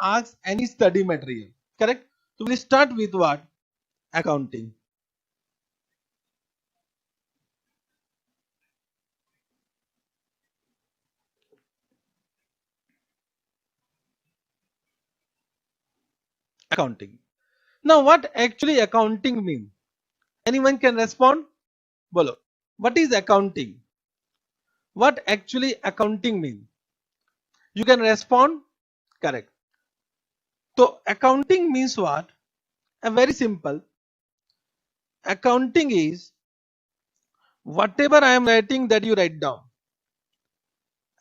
ask any study material. Correct? So we'll start with what? Accounting. Accounting. Now, what actually accounting means? Anyone can respond? Bolo. What is accounting? What actually accounting means? You can respond. Correct. So accounting means what? A very simple. Accounting is whatever I am writing that you write down.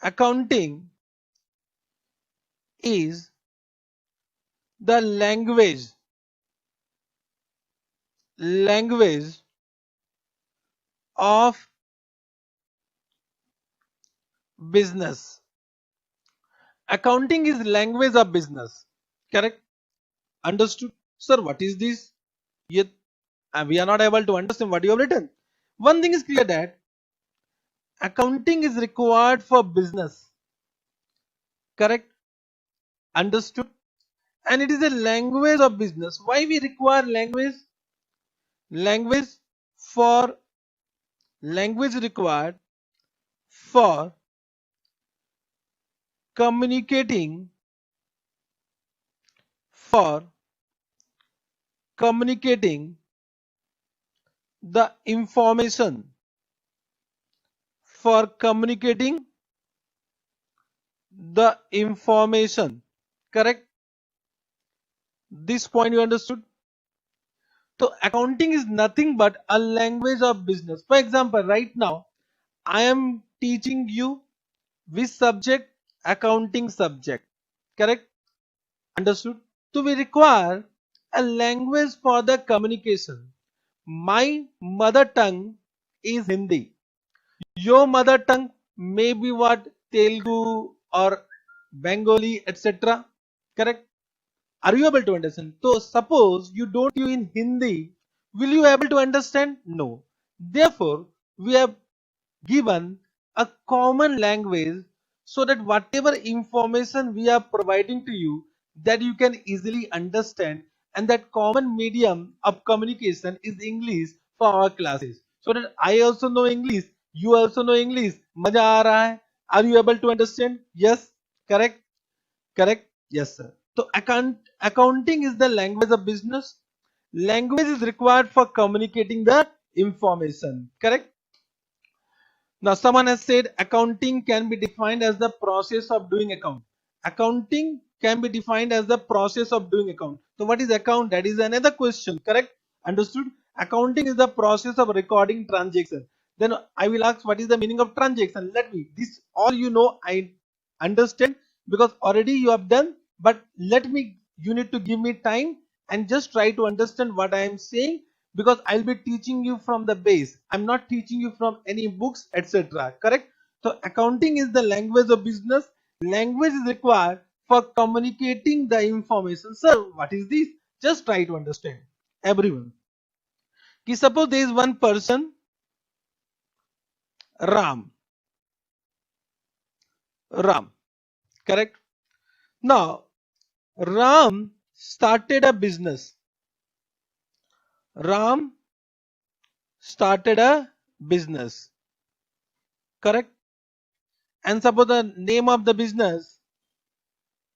Accounting is the language of business. Accounting is language of business. Correct? Understood? Sir, what is this? Yet we are not able to understand what you have written. One thing is clear that accounting is required for business. Correct? Understood? And it is a language of business. Why we require language? Language for language required for communicating for communicating the information for communicating the information. Correct? This point you understood? So accounting is nothing but a language of business. For example, right now I am teaching you which subject? Accounting subject. Correct? Understood? So we require a language for the communication. My mother tongue is Hindi. Your mother tongue may be what? Telugu or Bengali, etc. Correct? Are you able to understand? So suppose you don't you in Hindi, will you able to understand? No. Therefore, we have given a common language so that whatever information we are providing to you, that you can easily understand, and that common medium of communication is English for our classes, so that I also know English, you also know English. मजा आ रहा है? Are you able to understand? Yes. Correct? Correct? Yes, sir. So accounting is the language of business. Language is required for communicating the information. Correct? Now, someone has said accounting can be defined as the process of doing account. Accounting can be defined as the process of doing account. So, what is account? That is another question. Correct? Understood? Accounting is the process of recording transaction. Then I will ask, what is the meaning of transaction? Let me. This all you know, I understand because already you have done. But let me. You need to give me time and just try to understand what I am saying, because I'll be teaching you from the base. I'm not teaching you from any books, etc. Correct? So accounting is the language of business. Language is required for communicating the information. Sir, what is this? Just try to understand. Everyone. Suppose there is one person, Ram. Ram. Correct? Now, Ram started a business. Ram started a business. Correct? And suppose the name of the business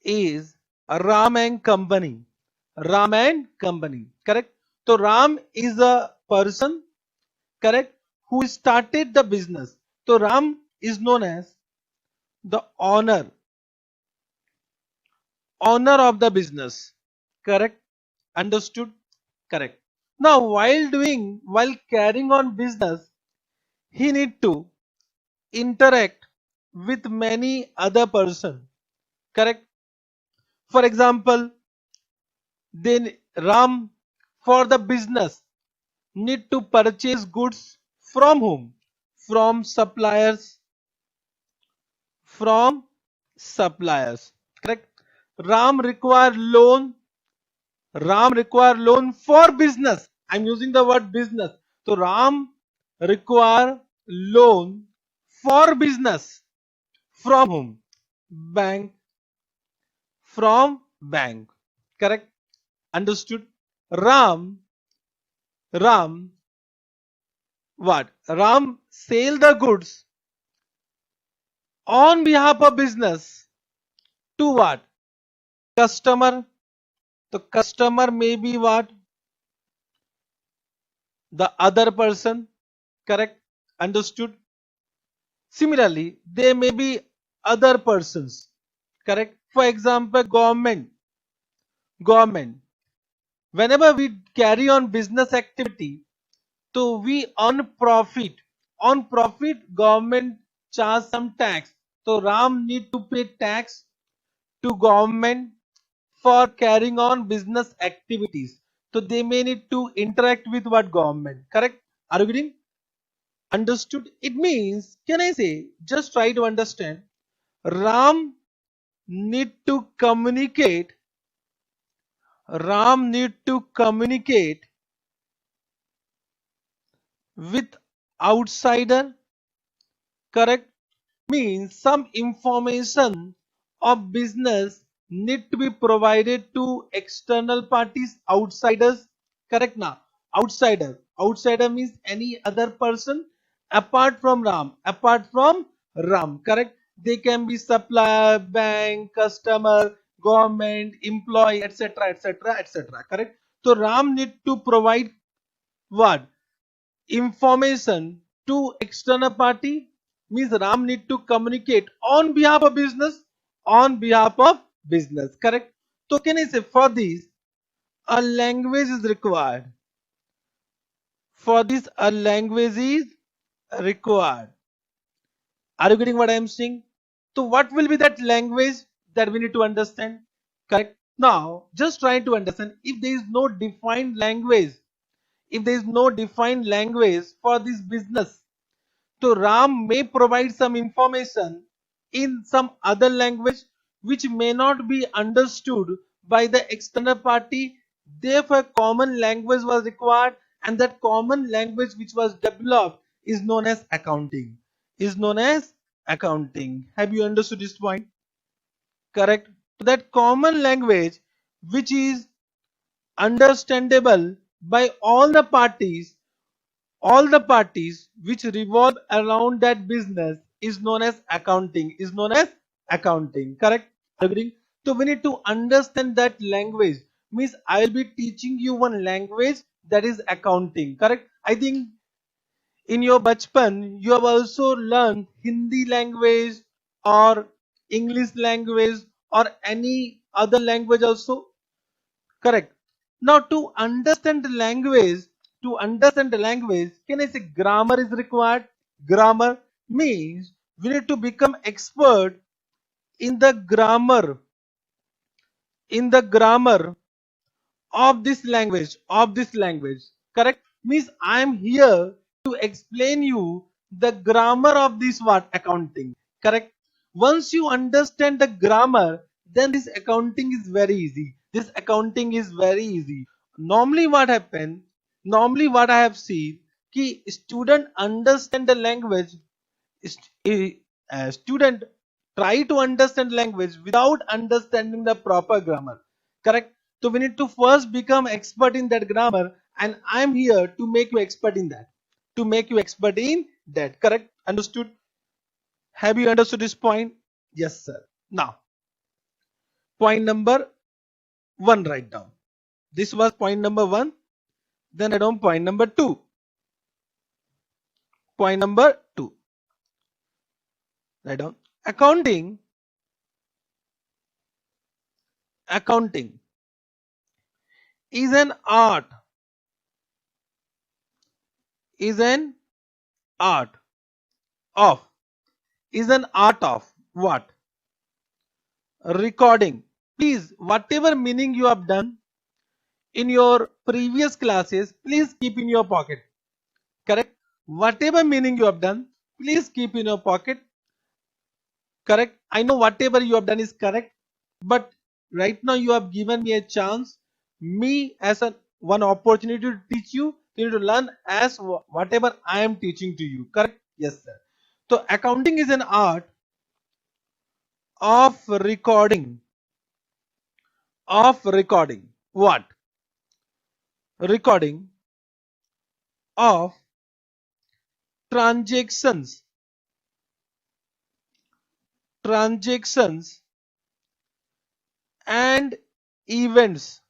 is Ram and Company. Ram and Company. Correct? So Ram is a person, correct, who started the business. So Ram is known as the owner of the business. Correct? Understood? Correct. Now while carrying on business, he need to interact with many other person. Correct? For example, then Ram for the business need to purchase goods from whom? From suppliers. From suppliers. Correct? Ram require loan. Ram require loan for business. I'm using the word business. So Ram require loan for business. From whom? Bank. From bank. Correct? Understood? Ram, Ram, what? Ram sell the goods on behalf of business to what? Customer. The customer may be what? The other person. Correct? Understood? Similarly, there may be other persons. Correct? For example, government. Whenever we carry on business activity, so we earn profit. On profit, government charge some tax. So Ram need to pay tax to government for carrying on business activities. So they may need to interact with what government. Correct? Are you getting? Understood? It means, can I say, just try to understand. Ram need to communicate. Ram need to communicate with outsider. Correct? Means some information of business need to be provided to external parties, outsiders. Correct now? Outsider means any other person apart from Ram. Correct? They can be supplier, bank, customer, government, employee, etc., etc., etc. Correct? So Ram need to provide what? Information to external party, means Ram need to communicate on behalf of business. Correct? So can I say, for this a language is required. For this a language is required. Are you getting what I am saying? So what will be that language that we need to understand? Correct? Now just try to understand, if there is no defined language, if there is no defined language for this business, so Ram may provide some information in some other language which may not be understood by the external party. Therefore, common language was required, and that common language which was developed is known as accounting. Is known as accounting. Have you understood this point? Correct. That common language which is understandable by all the parties which revolve around that business is known as accounting. Correct? Agreeing? So we need to understand that language, means I will be teaching you one language, that is accounting. Correct? I think in your bachpan you have also learned Hindi language or English language or any other language also. Correct. Now to understand the language, can I say grammar is required? Grammar means we need to become expert in the grammar of this language. Correct? Means I am here to explain you the grammar of this what? Accounting. Correct? Once you understand the grammar, then this accounting is very easy. This accounting is very easy. Normally what happen? Normally what I have seen, ki student understand the language, student try to understand language without understanding the proper grammar. Correct? So we need to first become expert in that grammar, and I am here to make you expert in that. To make you expert in that. Correct? Understood? Have you understood this point? Yes, sir. Now, point number one, write down. This was point number one. Then write down point number two. Point number two. Write down. Accounting is an art. Is an art of. Is an art of what? Recording. Please, whatever meaning you have done in your previous classes, please keep in your pocket. Correct? Whatever meaning you have done, please keep in your pocket. Correct? I know whatever you have done is correct, but right now you have given me a chance, me as one opportunity to teach you. You need to learn as whatever I am teaching to you. Correct? Yes, sir. So accounting is an art of recording of recording. What? Recording of transactions, transactions and events,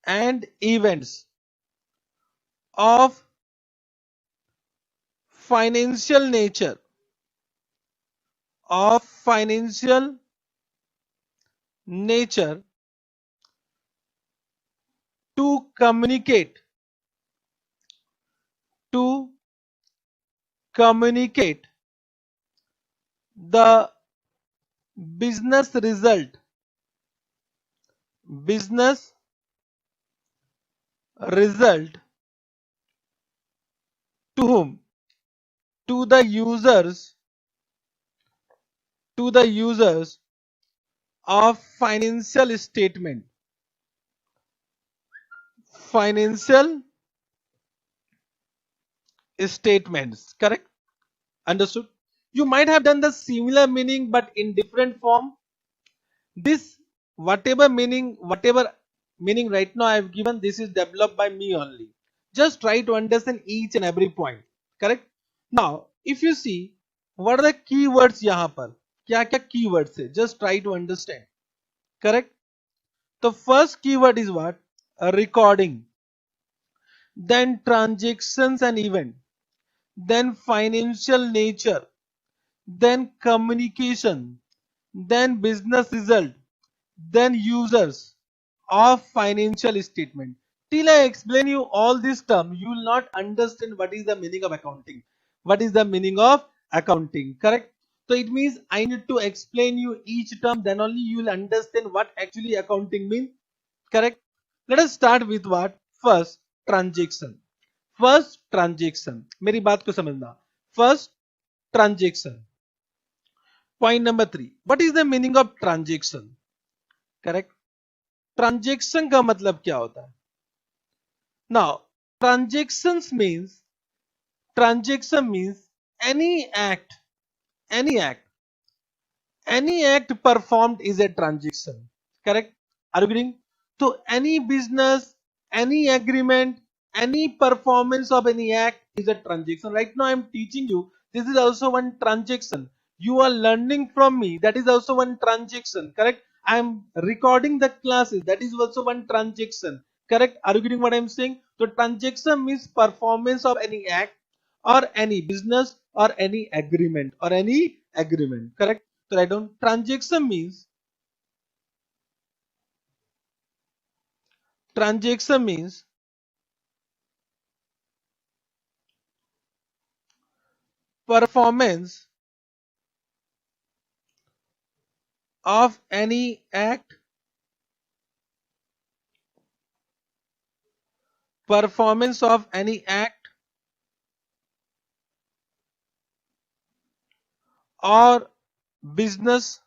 and events of financial nature, of financial nature, to communicate, to communicate the business result, business result to whom? To the users, to the users of financial statement, financial statements. Correct? Understood? You might have done the similar meaning but in different form. This whatever meaning right now I have given, this is developed by me only. Just try to understand each and every point. Correct? Now if you see what are the keywords यहाँ पर, क्या क्या keywords है, just try to understand. Correct? The first keyword is what? A recording, then transactions and event, then financial nature, then communication, then business result, then users of financial statement. Till I explain you all this term, you will not understand what is the meaning of accounting. What is the meaning of accounting? Correct? So it means I need to explain you each term, then only you will understand what actually accounting means. Correct? Let us start with what? First, transaction. First transaction. मेरी बात को समझना. First transaction. Point number 3. What is the meaning of transaction? Correct? Transaction का मतलब क्या होता है? Now transactions means, transaction means any act, any act, any act performed is a transaction. Correct? Are you agreeing? So any business, any agreement, any performance of any act is a transaction. Right now I am teaching you, this is also one transaction. You are learning from me, that is also one transaction. Correct? I am recording the classes, that is also one transaction. Correct? Are you getting what I am saying? So transaction means performance of any act or any business or any agreement, or any agreement. Correct? So write down, transaction means, transaction means performance of any act, performance of any act or business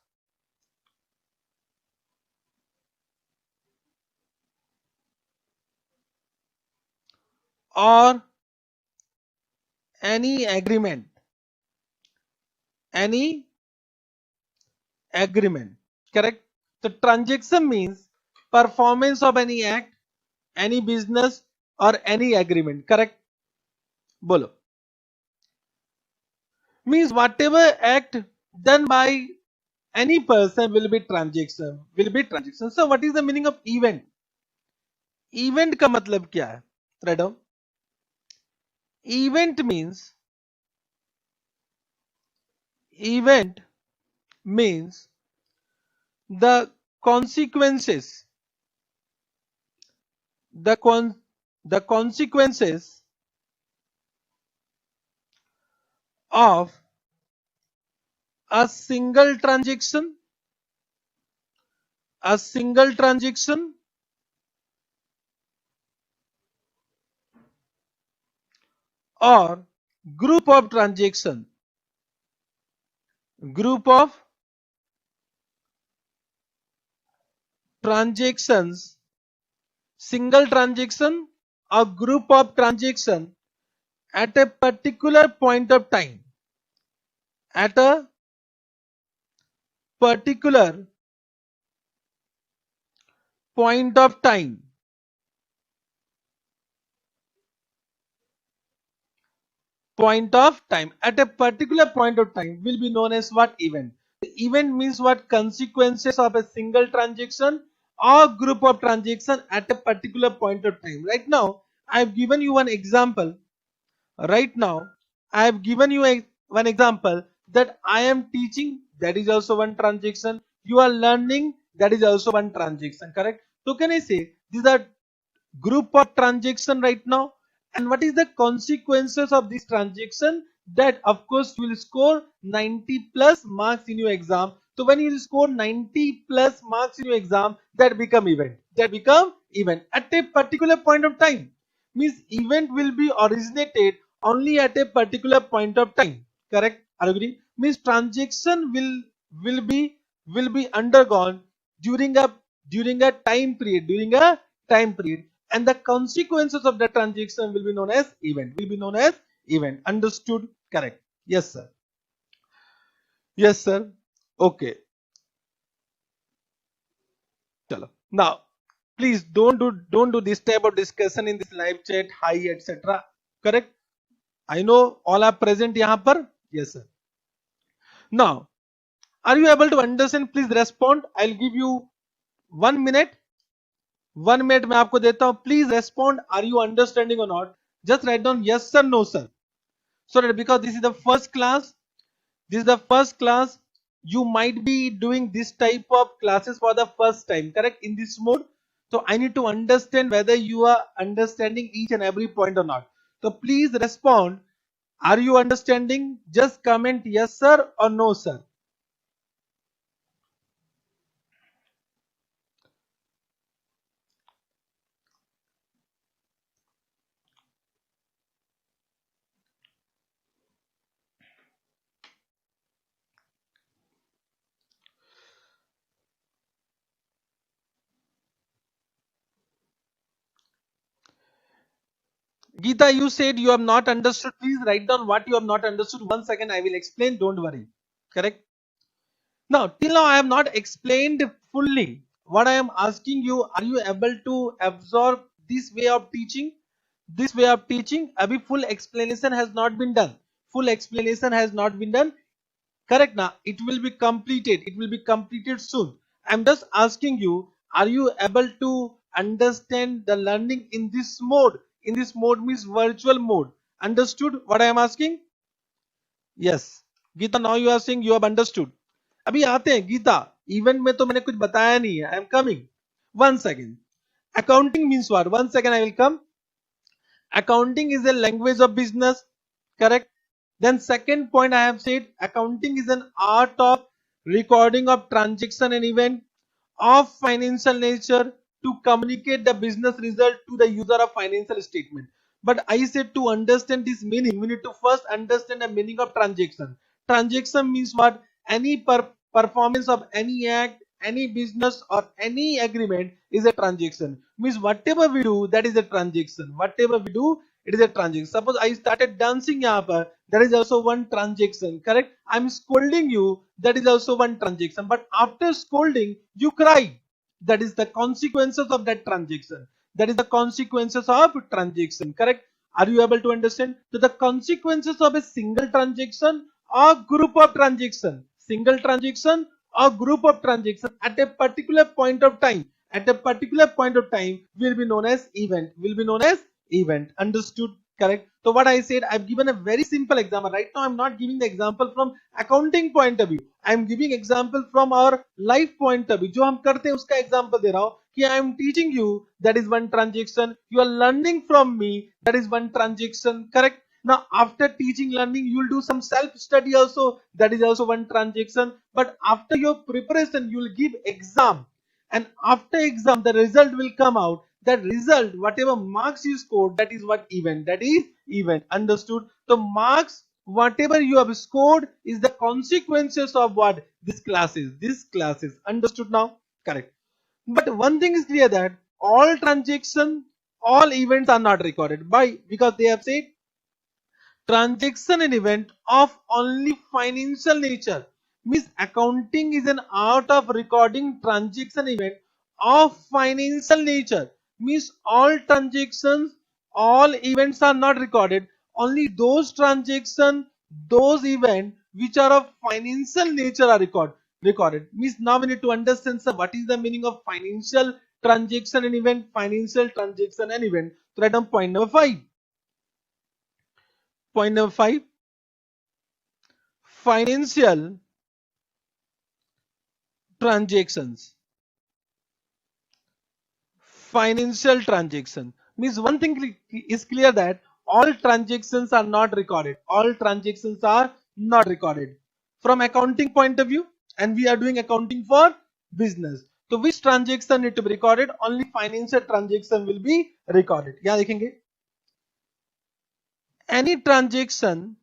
or any agreement, any agreement. Correct? So transaction means performance of any act, any business or any agreement. Correct? Bolo. Means whatever act done by any person will be transaction, will be transaction. So what is the meaning of event? Event का मतलब क्या है? Write down. Event means, event means the consequences, the consequences of a single transaction, a single transaction or group of transaction, group of transactions, single transaction or group of transaction at a particular point of time, at a particular point of time. Point of time. At a particular point of time will be known as what? Event. The event means what? Consequences of a single transaction or group of transaction at a particular point of time. Right now, I have given you one example. Right now, I have given you one example that I am teaching, that is also one transaction. You are learning, that is also one transaction, correct? So can I say these are group of transaction right now, and what is the consequences of this transaction? That of course you will score 90 plus marks in your exam. So when you score 90 plus marks in your exam, that become event, at a particular point of time. Means event will be originated only at a particular point of time, correct? Are you agree? Means transaction will be undergone during a time period, and the consequences of the transaction will be known as event. Understood? Correct? Yes sir. Yes sir. Okay, chalo. Now please don't do this type of discussion in this live chat, hi etc. Correct? I know all are present yahan par. Yes sir. Now, are you able to understand? Please respond. I'll give you 1 minute. 1 minute मैं आपको देता हूं. Please respond. Are you understanding or not? Just write down yes sir, no sir. So that because this is the first class, you might be doing this type of classes for the first time, correct? In this mode. So I need to understand whether you are understanding each and every point or not. So please respond. Are you understanding? Just comment yes sir or no sir. Geeta, you said you have not understood. Please write down what you have not understood. 1 second, I will explain. Don't worry. Correct? Now, till now, I have not explained fully. What I am asking you, are you able to absorb this way of teaching? This way of teaching, abhi full explanation has not been done. Full explanation has not been done. Correct now? It will be completed. It will be completed soon. I'm just asking you, are you able to understand the learning in this mode? In this mode means virtual mode. Understood what I am asking? Yes. Geeta, now you are saying you have understood. अभी आते हैं Gita. Event में तो मैंने कुछ बताया नहीं है. I am coming. 1 second. Accounting means what? 1 second, I will come. Accounting is a language of business. Correct? Then second point I have said, accounting is an art of recording of transaction and event of financial nature to communicate the business result to the user of financial statement. But I said to understand this meaning, we need to first understand the meaning of transaction. Transaction means what? Any performance of any act, any business or any agreement is a transaction. Means whatever we do, that is a transaction. Whatever we do, it is a transaction. Suppose I started dancing yahan par, that is also one transaction, correct? I'm scolding you, that is also one transaction. But after scolding, you cry. That is the consequences of that transaction. That is the consequences of transaction, correct? Are you able to understand? So the consequences of a single transaction or group of transaction, single transaction or group of transaction at a particular point of time, will be known as event. Understood? Correct? So what I said, I've given a very simple example. Right now I'm not giving the example from accounting point of view. I'm giving example from our life point of view. जो हम करते हैं उसका example दे रहा हूँ कि I am teaching you, that is one transaction. You are learning from me, that is one transaction. Correct? Now after teaching learning, you will do some self study also, that is also one transaction. But after your preparation, you will give exam, and after exam the result will come out. That result, whatever marks you scored, that is what event, understood? The marks whatever you have scored is the consequences of what this classes, understood now? Correct. But one thing is clear, that all transaction, all events are not recorded. Why? Because they have said transaction and event of only financial nature. Means accounting is an art of recording transaction event of financial nature means all transactions, all events are not recorded. Only those transactions, those events which are of financial nature are recorded. Means now we need to understand, sir, what is the meaning of financial transaction and event. Financial transaction and event. So write down point number 5. Point number 5. Financial transactions. Financial transaction means one thing is clear, that all transactions are not recorded. All transactions are not recorded from accounting point of view, and we are doing accounting for business. So which transaction need to be recorded? Only financial transaction will be recorded. Yeah, देखेंगे. Any transaction,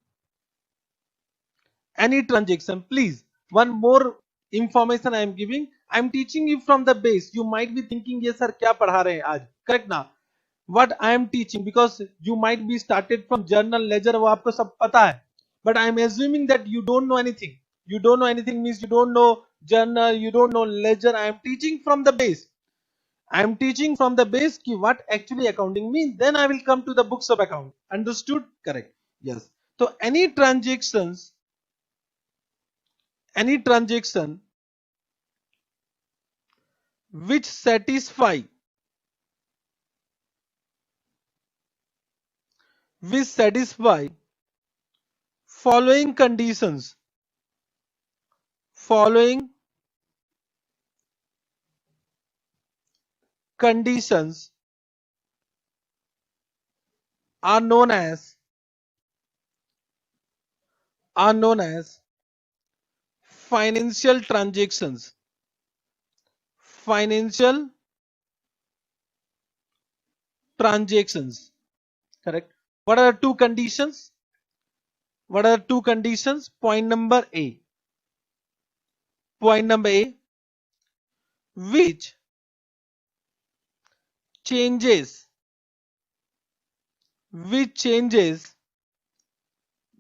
please, one more information I am giving. I am teaching you from the base. You might be thinking, yes sir, क्या पढ़ा रहे हैं आज? Correct ना? What I am teaching, because you might be started from journal ledger, वो आपको सब पता है. But I am assuming that you don't know anything. You don't know anything means you don't know journal, you don't know ledger. I am teaching from the base. I am teaching from the base ki what actually accounting means. Then I will come to the books of account. Understood? Correct. Yes. So any transaction which satisfy following conditions, following conditions are known as financial transactions. Financial transactions. Correct. What are the two conditions? What are the two conditions? Point number A. Point number A. Which changes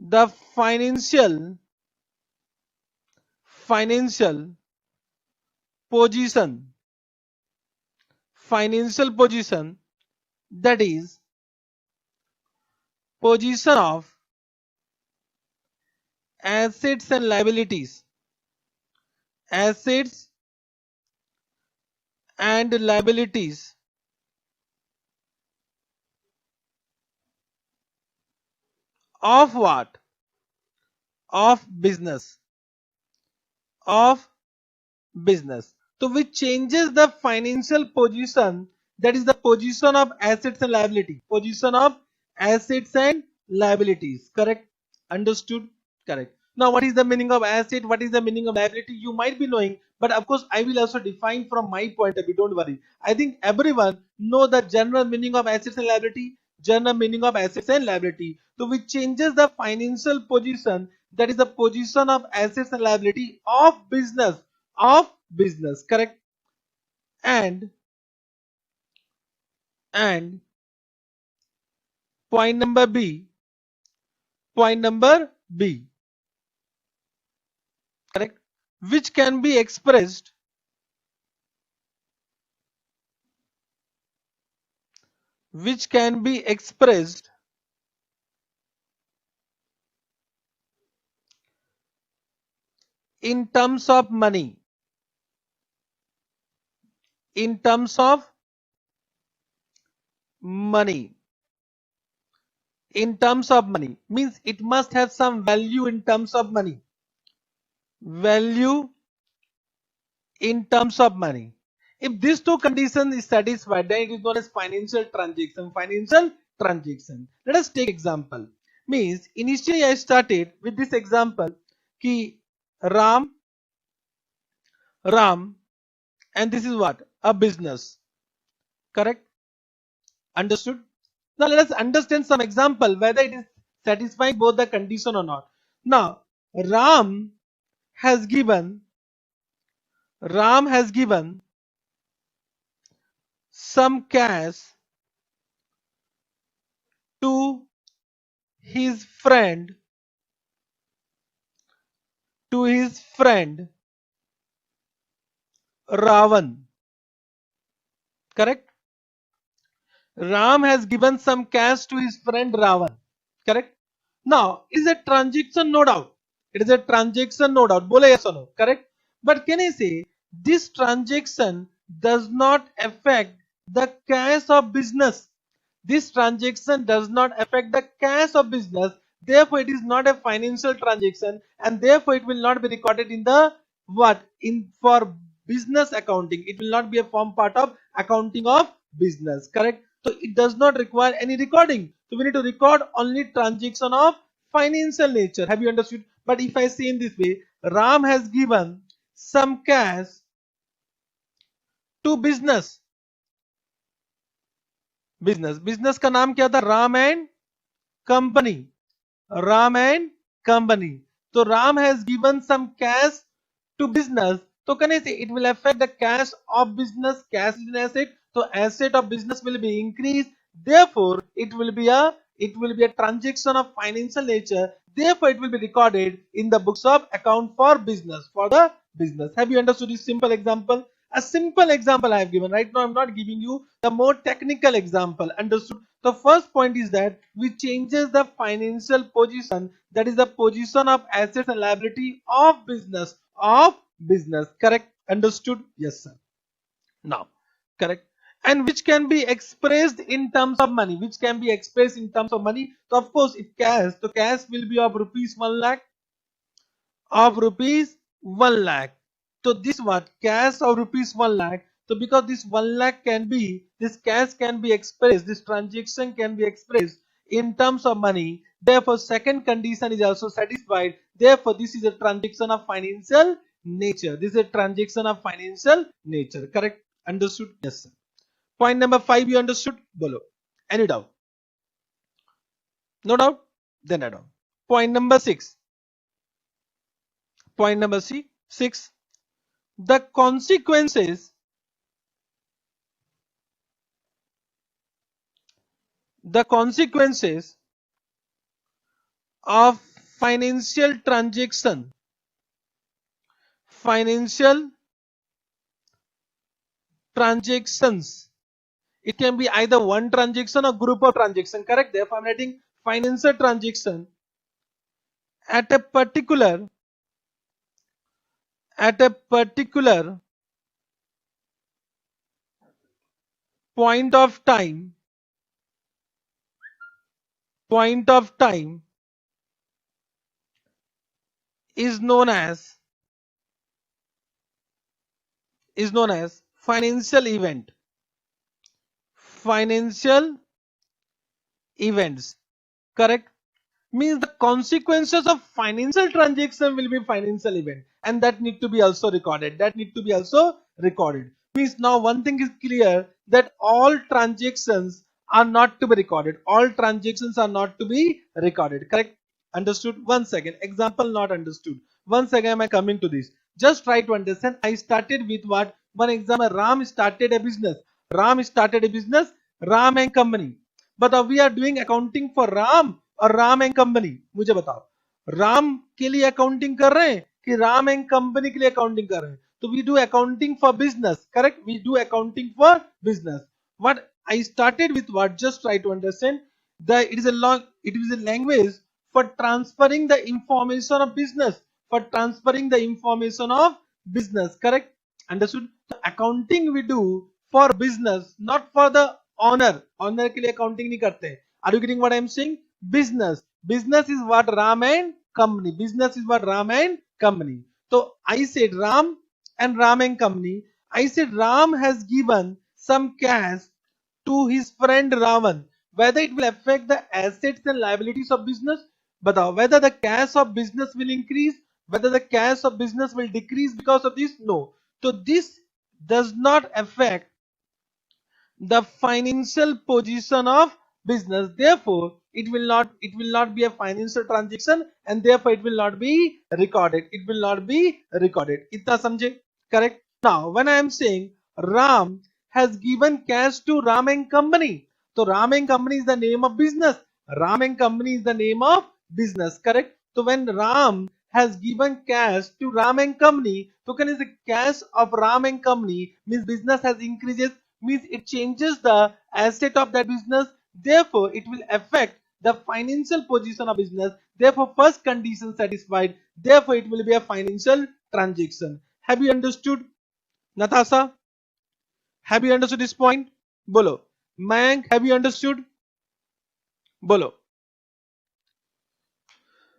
the financial position, that is position of assets and liabilities, assets and liabilities of what? Of business. Of business. So which changes the financial position, that is the position of assets and liability. Position of assets and liabilities. Correct? Understood? Correct. Now what is the meaning of asset? What is the meaning of liability? You might be knowing, but of course I will also define from my point of view. Don't worry. I think everyone know the general meaning of assets and liability. General meaning of assets and liability. So which changes the financial position, that is the position of assets and liability of business. Of business. Correct. And point number B. Point number B. Correct. Which can be expressed in terms of money. In terms of money. In terms of money means it must have some value in terms of money. Value in terms of money. If these two conditions is satisfied, then it is known as financial transaction. Financial transaction. Let us take example. Means initially I started with this example ki Ram, and this is what? A business. Correct? Understood? Now let us understand some example whether it is satisfying both the condition or not. Now Ram has given some cash to his friend Ravan. correct? Ram has given some cash to his friend Ravan, correct? Now, is a transaction? No doubt. It is a transaction, no doubt. Bole yes or no, correct? But can I say this transaction does not affect the cash of business? This transaction does not affect the cash of business. Therefore, it is not a financial transaction, and therefore it will not be recorded in the what in for business accounting. It will not be a form part of accounting of business. Correct. So it does not require any recording. So we need to record only transaction of financial nature. Have you understood? But if I say in this way, Ram has given some cash to business. Business का नाम क्या था? Ram and company. Ram and company. So Ram has given some cash to business. So can I say it will affect the cash of business? Cash is an asset. So asset of business will be increased. Therefore, it will be a transaction of financial nature. Therefore, it will be recorded in the books of account for business, for the business. Have you understood this simple example? A simple example I have given. Right now, I'm not giving you the more technical example. Understood? The first point is that we changes the financial position, that is the position of assets and liability of business. Correct? Understood? Yes, sir. Now, correct. And which can be expressed in terms of money. Which can be expressed in terms of money. So of course, if cash, so cash will be of rupees 1 lakh, of rupees 1 lakh. So this what? Cash of rupees 1 lakh. So because this 1 lakh can be, this cash can be expressed, this transaction can be expressed in terms of money. Therefore, second condition is also satisfied. Therefore, this is a transaction of financial nature. This is a transaction of financial nature. Correct? Understood? Yes, sir. Point number 5 you understood? Bolo. Any doubt? No doubt? Then I don't. Point number 6. Point number 6. The consequences of financial transactions. It can be either one transaction or group of transaction. Correct? Therefore, I'm writing financial transaction at a particular point of time is known as financial events. Correct? Means the consequences of financial transaction will be financial event, and that need to be also recorded. Means now one thing is clear, that all transactions are not to be recorded. Correct? Understood? One second. Example not understood. Once again, am I coming to this? Just try to understand. I started with what? One example. Ram started a business. Ram and company. But we are doing accounting for Ram और Ram and company. मुझे बताओ, राम के लिए accounting कर रहे हैं कि Ram and company के लिए अकाउंटिंग कर रहे हैं? तो we do accounting for business. Correct? We do accounting for business. What I started with what? Just try to understand that it is a language for transferring the information of business. Correct? Understood? So accounting we do for business, not for the owner. के लिए accounting नहीं करते. Are you getting what I am saying? Business is what? Ram and company. So I said Ram and company. I said Ram has given some cash to his friend Ravan. Whether it will affect the assets and liabilities of business? Batao. Whether the cash of business will increase, whether the cash of business will decrease because of this? No. So this does not affect the financial position of business. Therefore, it will not be a financial transaction, and therefore it will not be recorded. Itna samjhe? Correct? Now, when I am saying Ram has given cash to Ram and company, so Ram and company is the name of business. Correct? So when Ram has given cash to Ram and company, so can is the cash of Ram and company means business has increases. means it changes the asset of that business, therefore it will affect the financial position of business, therefore first condition satisfied, therefore it will be a financial transaction. Have you understood, Natasha? Have you understood this point? Bolo. Mayank, have you understood? Bolo.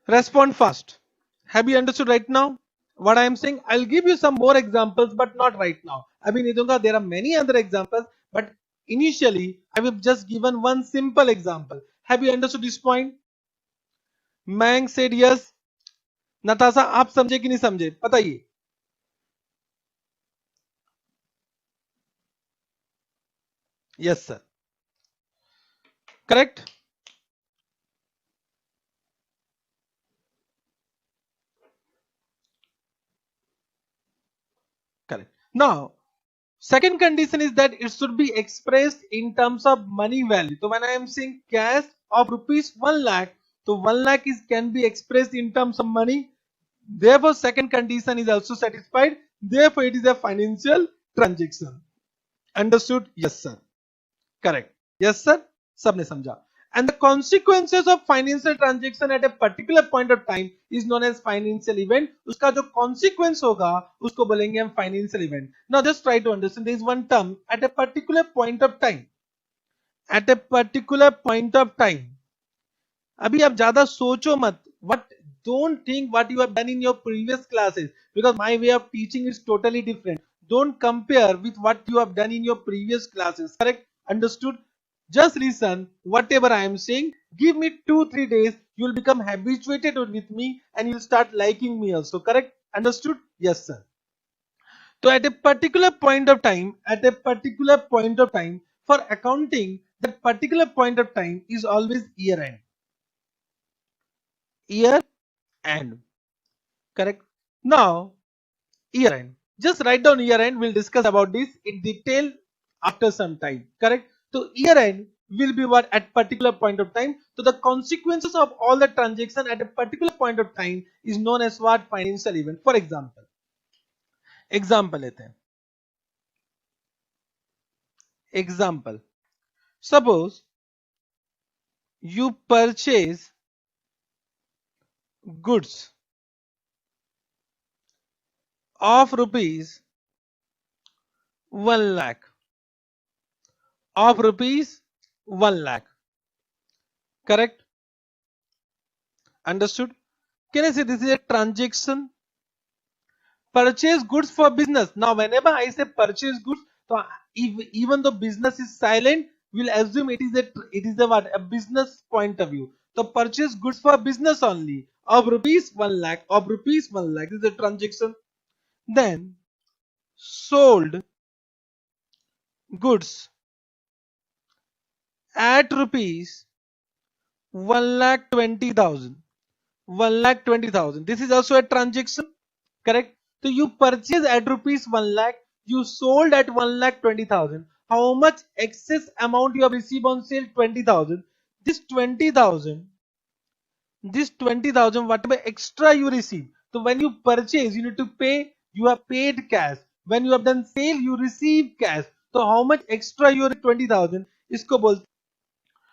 Respond fast. Have you understood right now what I am saying? I'll give you some more examples, but not right now. I mean, Idunga, there are many other examples, but initially I have just given one simple example. Have you understood this point? Mang said yes. Natasha, आप समझे कि नहीं समझे बताइए. Yes sir. Correct. Correct. Now, second condition is that it should be expressed in terms of money value. So when I am saying cash of rupees 1 lakh, so 1 lakh is can be expressed in terms of money. Therefore, second condition is also satisfied. Therefore, it is a financial transaction. Understood? Yes, sir. Correct. Yes, sir. सबने समझा. And the consequences of financial transaction at a particular point of time is known as financial event. उसका जो consequence होगा उसको बोलेंगे हम financial event. Now just try to understand. There is one term at a particular point of time. At a particular point of time. अभी आप ज्यादा सोचो मत. What don't think what you have done in your previous classes, because my way of teaching is totally different. Don't compare with what you have done in your previous classes. Correct? Understood? Just listen whatever I am saying. Give me 2-3 days. You will become habituated with me and you will start liking me also. Correct? Understood? Yes, sir. So at a particular point of time, for accounting, that particular point of time is always year end. Year end. Correct? Now, year end. Just write down year end. We'll discuss about this in detail after some time. Correct? So year end will be what at particular point of time. So the consequences of all the transaction at a particular point of time is known as what? Financial event. For example, लेते हैं. Example. Suppose you purchase goods of rupees 1 lakh. Of rupees 1 lakh. Correct? Understood? Can I say this is a transaction? Purchase goods for business. Now, whenever I say purchase goods, so even though business is silent, we'll assume it is a what? A business point of view. So purchase goods for business only of rupees 1 lakh. Of rupees 1 lakh. This is a transaction. Then sold goods at rupees 1,20,000. 1,20,000. This is also a transaction. Correct? So you purchase at rupees 1 lakh, you sold at 1,20,000. How much excess amount you have received on sale? 20,000. This 20,000, whatever extra you receive. So when you purchase, you need to pay. You have paid cash. When you have done sale, you receive cash. So how much extra you 20,000? इसको बोलते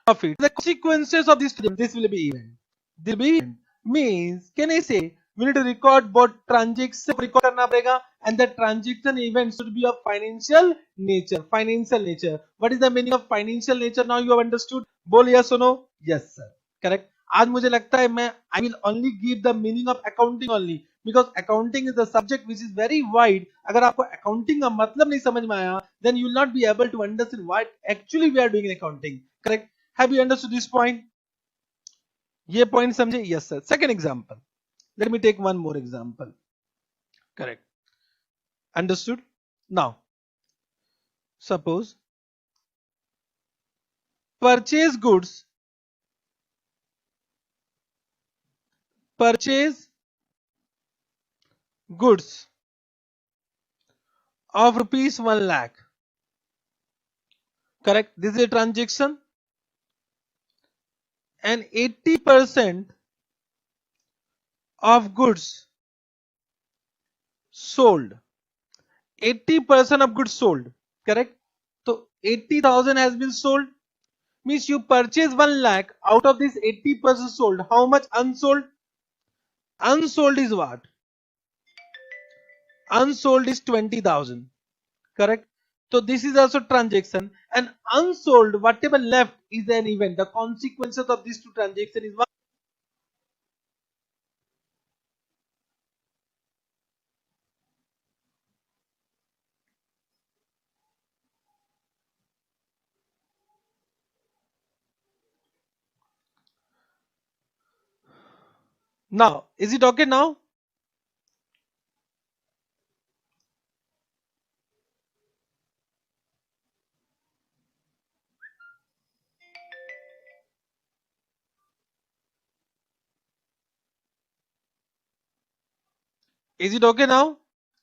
profit. The consequences of this will be event. This will be event. Means, can I say we need to record both transaction record करना पड़ेगा, and the transaction event should be of financial nature. Financial nature. What is the meaning of financial nature? Now you have understood. बोल yes or no? Yes sir. Correct. आज मुझे लगता है मैं I will only give the meaning of accounting only, because accounting is the subject which is very wide. अगर आपको accounting का मतलब नहीं समझ में आया, then you will not be able to understand what actually we are doing in accounting. Correct? Have you understood this point? ये point समझे? Yes sir. Second example. Let me take one more example. Correct. Understood? Now, suppose purchase goods of rupees 1 lakh. Correct? This is a transaction, and 80% of goods sold. 80% of goods sold. Correct? So 80,000 has been sold. Means you purchase 1 lakh, out of this 80% sold. How much unsold? Unsold is what? Unsold is 20,000. Correct? So this is also transaction, and unsold, whatever left is an event. The consequences of these two transactions is what? Now, is it okay now? Is it okay now?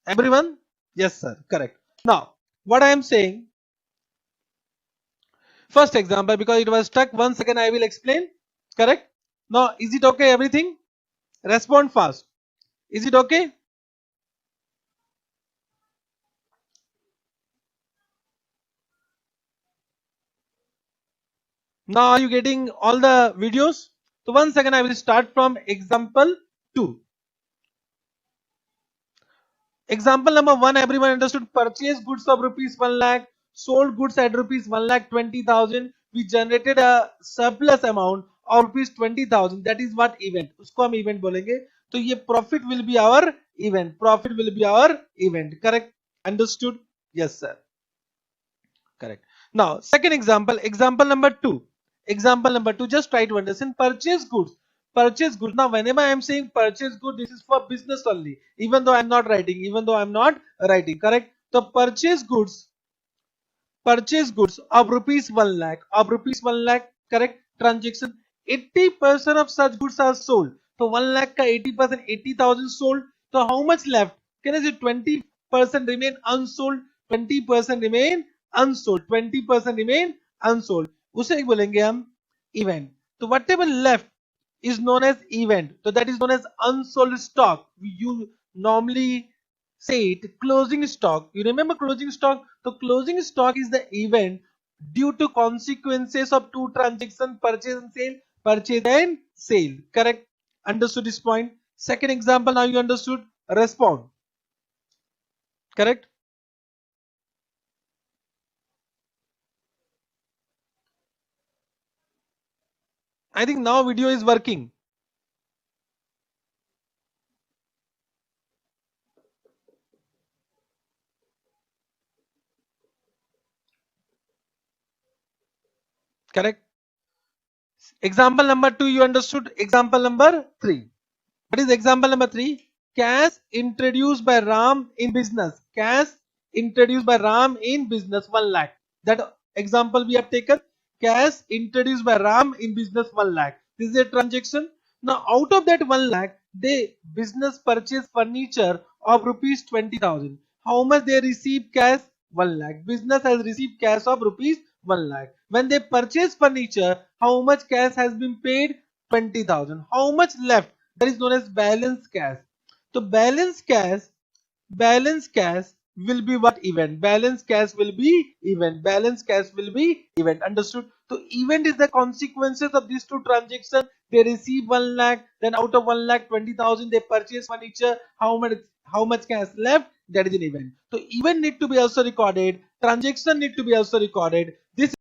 Everyone? Yes, sir. Correct. Now, what I am saying, first example, because it was stuck, 1 second I will explain. Correct? Now, is it okay everything? Respond fast. Is it okay? Now, are you getting all the videos? So, 1 second I will start from example 2. Example number 1, everyone understood. Purchase goods of rupees 1 lakh, sold goods at rupees 1 lakh 20,000. We generated a surplus amount of rupees 20,000. That is what event. उसको हम event बोलेंगे. तो ये profit will be our event. Profit will be our event. Correct? Understood? Yes, sir. Correct. Now, second example, example number 2. Example number 2, just try to understand. Purchase goods. Purchase goods. Now, whenever I am saying purchase good, this is for business only. Even though I am not writing. Even though I am not writing. Correct. So, purchase goods of rupees 1 lakh. Of rupees 1 lakh. Correct. Transaction. 80% of such goods are sold. So, 1 lakh ka 80%, 80,000 sold. So, how much left? Can I say 20% remain unsold? 20% remain unsold. 20% remain unsold. उसे बोलेंगे हम event. So whatever left is known as event. So that is known as unsold stock. You normally say it closing stock. You remember closing stock? So closing stock is the event due to consequences of two transactions, purchase and sale. Purchase and sale. Correct? Understood this point? Second example, now you understood. Respond. Correct? I think now video is working. Correct? Example number 2 you understood. Example number 3. What is example number 3? Cash introduced by Ram in business. Cash introduced by Ram in business 1 lakh. That example we have taken. Cash introduced by Ram in business 1 lakh. This is a transaction. Now out of that 1 lakh, they business purchase furniture of rupees 20,000. How much they receive cash? 1 lakh. Business has received cash of rupees 1 lakh. When they purchase furniture, how much cash has been paid? 20,000. How much left? That is known as balance cash. So balance cash will be what event? Balance cash will be event. Balance cash will be event. Understood? So event is the consequences of these two transactions. They receive 1 lakh, then out of 1 lakh 20,000 they purchase furniture. How much cash left? That is an event. So event need to be also recorded. Transaction need to be also recorded. This